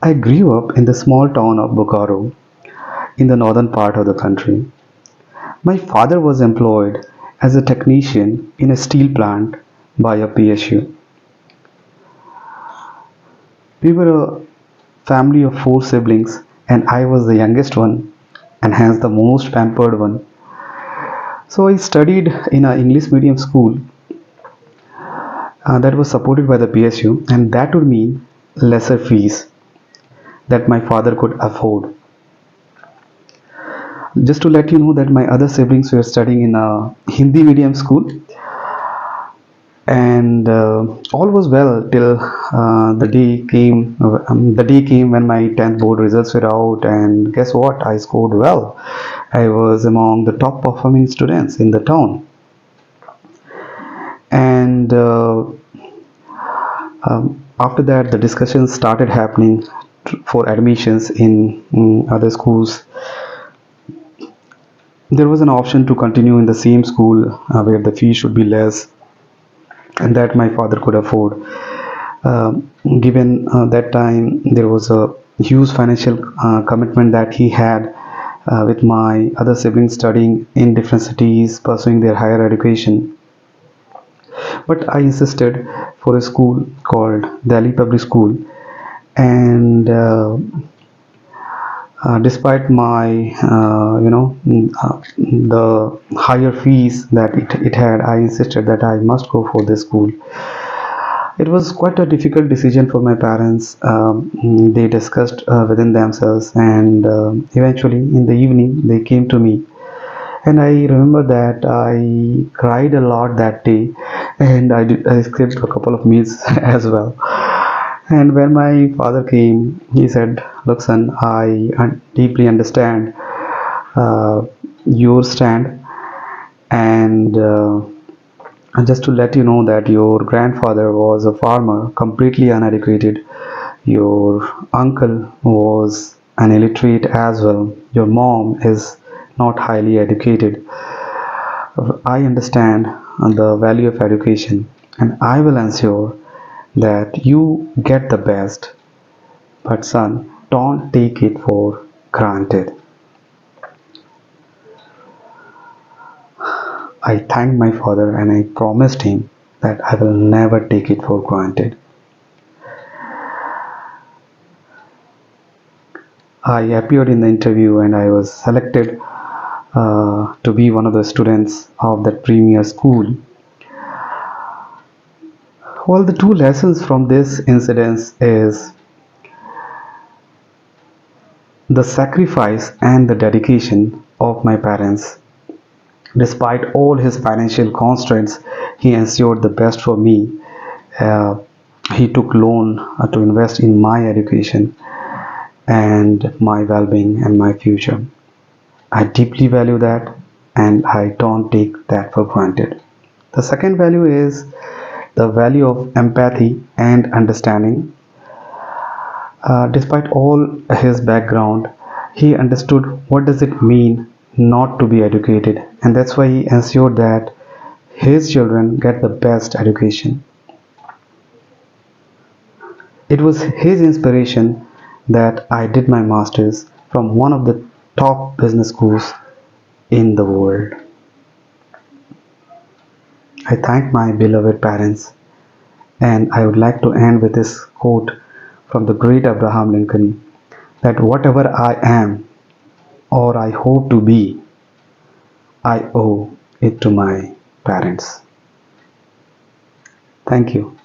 I grew up in the small town of Bokaro in the northern part of the country. My father was employed as a technician in a steel plant by a PSU. We were a family of four siblings, and I was the youngest one, and hence the most pampered one. So I studied in an English medium school that was supported by the PSU, and that would mean lesser fees that my father could afford. Just to let you know that my other siblings were studying in a Hindi medium school, and all was well till the day came when my 10th board results were out, and guess what? I scored well. I was among the top performing students in the town, and after that the discussions started happening for admissions in other schools. There was an option to continue in the same school where the fee should be less and that my father could afford. Given that time, there was a huge financial commitment that he had with my other siblings studying in different cities, pursuing their higher education. But I insisted for a school called Delhi Public School, and despite my the higher fees that it had, I insisted that I must go for this school. It was quite a difficult decision for my parents. They discussed within themselves, and eventually in the evening they came to me. And I remember that I cried a lot that day, and I skipped a couple of meals as well. And when my father came, he said, "Look, son, I deeply understand your stand, and just to let you know that your grandfather was a farmer, completely uneducated. Your uncle was an illiterate as well. Your mom is not highly educated. I understand the value of education, and I will ensure that you get the best. But son, don't take it for granted." I thanked my father and I promised him that I will never take it for granted. I appeared in the interview and I was selected to be one of the students of that premier school. Well, the two lessons from this incident is the sacrifice and the dedication of my parents. Despite all his financial constraints, he ensured the best for me. Uh, he took loan to invest in my education and my well-being and my future. I deeply value that, and I don't take that for granted. The second value is the value of empathy and understanding. Despite all his background, he understood what does it mean not to be educated, and that's why he ensured that his children get the best education. It was his inspiration that I did my masters from one of the top business schools in the world. I thank my beloved parents, and I would like to end with this quote from the great Abraham Lincoln, that whatever I am or I hope to be, I owe it to my parents. Thank you.